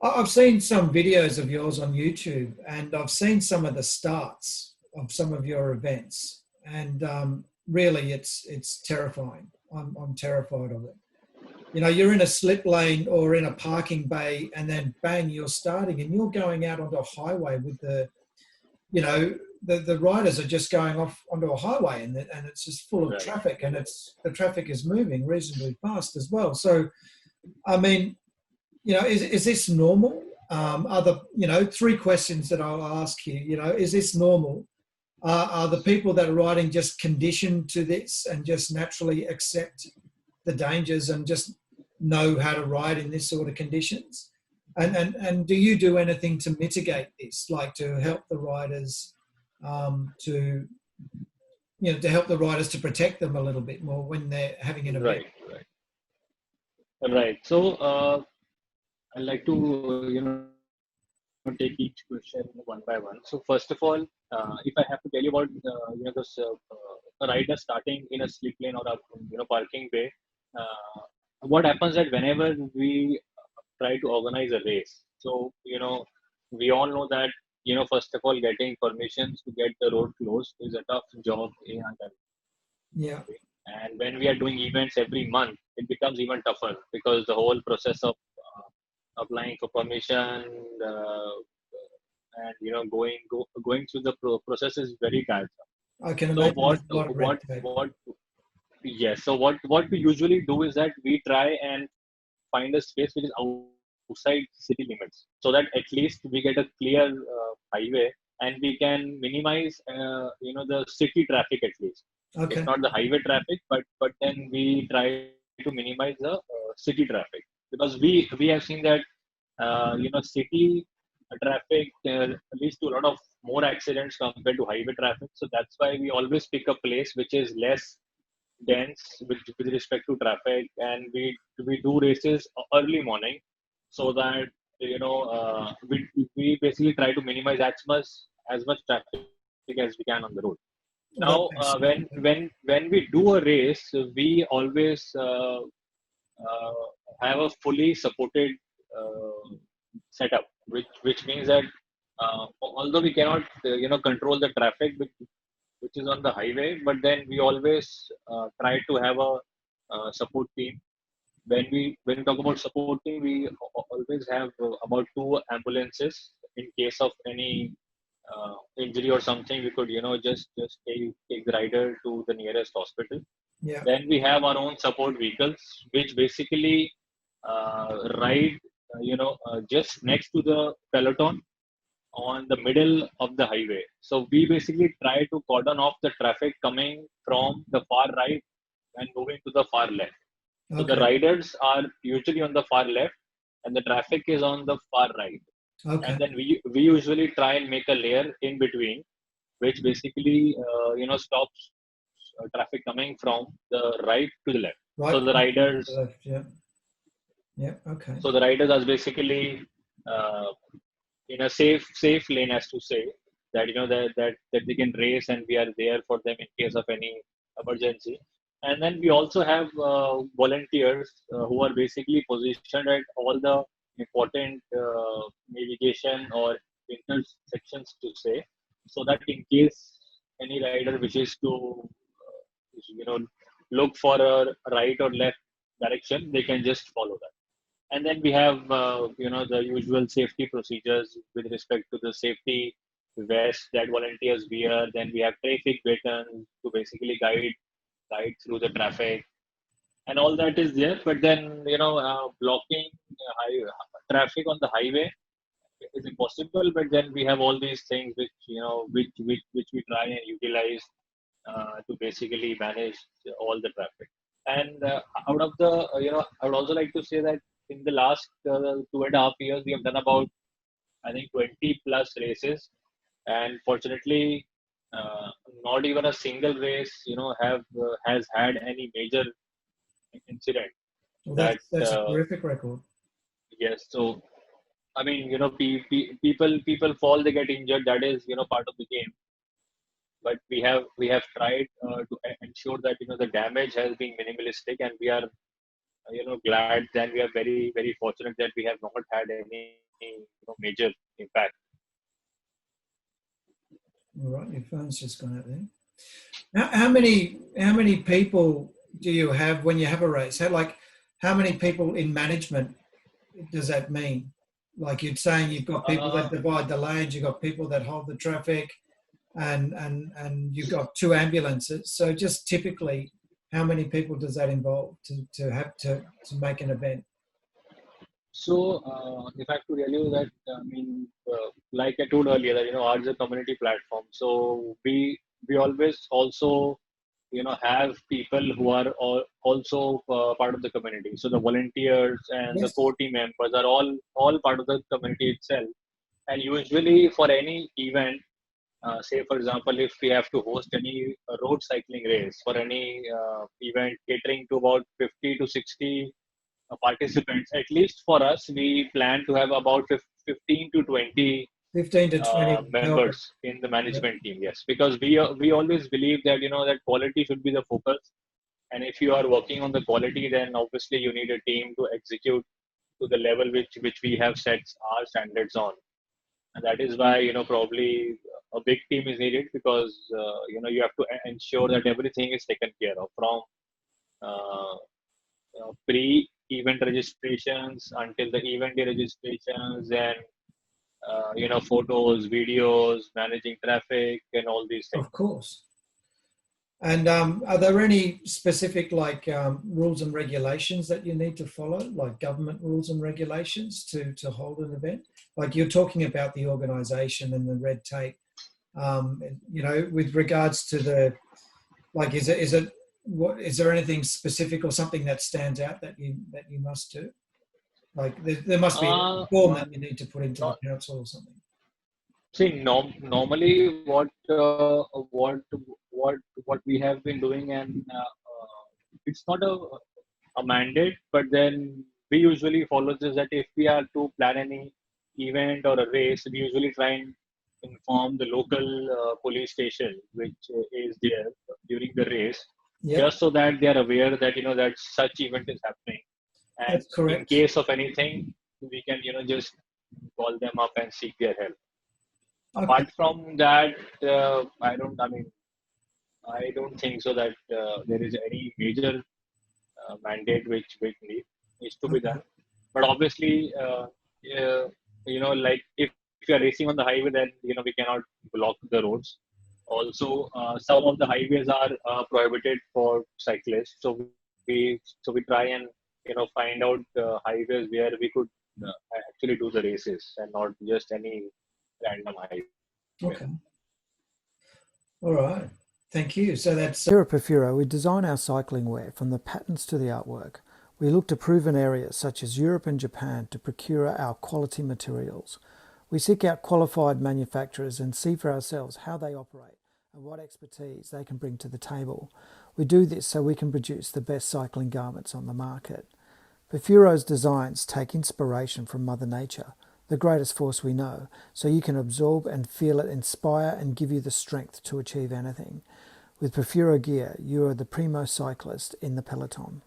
I've seen some videos of yours on YouTube, and I've seen some of the starts of some of your events, and really, it's terrifying. I'm terrified of it. You know, you're in a slip lane or in a parking bay, and then bang, you're starting, and you're going out onto a highway with the riders are just going off onto a highway, and it's just full of Right. traffic, and the traffic is moving reasonably fast as well. So, I mean, is this normal? Three questions that I'll ask you. Is this normal? Are the people that are riding just conditioned to this and just naturally accept the dangers and just know how to ride in this sort of conditions? And do you do anything to mitigate this, like to help the riders to help the riders to protect them a little bit more when they're having an event? Right. So I'd like to take each question one by one. So first of all, if I have to tell you about this a rider starting in a slip lane or a parking bay, what happens that whenever we try to organize a race, so we all know that first of all, getting permissions to get the road closed is a tough job in our country. Yeah. And when we are doing events every month, it becomes even tougher because the whole process of applying for permission and going through the process is very tiresome. I can So imagine there's a lot of red tape. yes. So what we usually do is that we try and find a space which is outside city limits, so that at least we get a clear highway and we can minimize the city traffic at least. Okay. If not the highway traffic, but then we try to minimize the city traffic, because we have seen that city traffic leads to a lot of more accidents compared to highway traffic. So that's why we always pick a place which is less dense with respect to traffic, and we do races early morning, so that we basically try to minimize as much traffic as we can on the road. Now, when we do a race, we always have a fully supported setup, which means that although we cannot control the traffic which is on the highway, but then we always try to have a support team. When we talk about support team, we always have about 2 ambulances in case of any injury or something. We could just take the rider to the nearest hospital. Yeah. Then we have our own support vehicles, which basically ride just next to the peloton on the middle of the highway. So we basically try to cordon off the traffic coming from the far right and moving to the far left. So the riders are usually on the far left and the traffic is on the far right. Okay. And then we usually try and make a layer in between, which basically stops traffic coming from the right to the left. Right. So the riders, yeah, okay. So the riders are basically in a safe lane, as to say, that that they can race, and we are there for them in case of any emergency. And then we also have volunteers who are basically positioned at all the important navigation or intersections, to say, so that in case any rider wishes to look for a right or left direction, they can just follow that. And then we have the usual safety procedures with respect to the safety vest that volunteers wear. Then we have traffic batons to basically guide through the traffic, and all that is there. But then blocking traffic on the highway is impossible. But then we have all these things which we try and utilize to basically manage all the traffic. And out of the I would also like to say that in the last 2.5 years, we have done about, I think, 20 plus races, and fortunately, not even a single race, has had any major incident. Well, that's a terrific record. Yes. So, I mean, people fall, they get injured. That is, part of the game. But we have tried to ensure that the damage has been minimalistic, and we are glad that we are very very fortunate that we have not had any major impact. All right, your phone's just gone out there. How many people do you have when you have a race? How many people in management does that mean? Like you're saying, you've got people that divide the lanes, you've got people that hold the traffic, and you've got 2 ambulances. So just typically, how many people does that involve to have to make an event? So, if I have to tell you that, like I told earlier, that ours is a community platform. So we always also have people who are also part of the community. So the volunteers and the Yes. core team members are all part of the community itself. And usually for any event, say for example, if we have to host any road cycling race for any event catering to about 50 to 60 participants, at least for us, we plan to have about 15 to 20 15 to 20 helpers. members in the Yep. management team. Yes, because we always believe that that quality should be the focus, and if you are working on the quality, then obviously you need a team to execute to the level which we have set our standards on, and that is why probably a big team is needed, because you have to ensure that everything is taken care of from uh, pre-event registrations until the event day registrations, and photos, videos, managing traffic, and all these things. Of course. And are there any specific rules and regulations that you need to follow, like government rules and regulations to hold an event? Like you're talking about the organisation and the red tape. With regards to is there anything specific or something that stands out that you must do? Like there must be a form that you need to put into the council or something. See, normally what we have been doing, and it's not a mandate, but then we usually follow this, that if we are to plan any event or a race, we usually try and inform the local police station which is there during the race, Yep. just so that they are aware that that such event is happening, and That's correct. in case of anything, we can just call them up and seek their help. Okay. Apart from that, I don't think so that there is any major mandate which needs to be done. But obviously, like if you are racing on the highway, then we cannot block the roads. Also, some of the highways are prohibited for cyclists. So we try and find out highways where we could actually do the races, and not just any random highway. Okay. All right. Thank you. So that's here at Perfuro, we design our cycling wear from the patterns to the artwork. We look to proven areas such as Europe and Japan to procure our quality materials. We seek out qualified manufacturers and see for ourselves how they operate and what expertise they can bring to the table. We do this so we can produce the best cycling garments on the market. Perfuro's designs take inspiration from Mother Nature, the greatest force we know, so you can absorb and feel it inspire and give you the strength to achieve anything. With Perfuro gear, you are the primo cyclist in the peloton.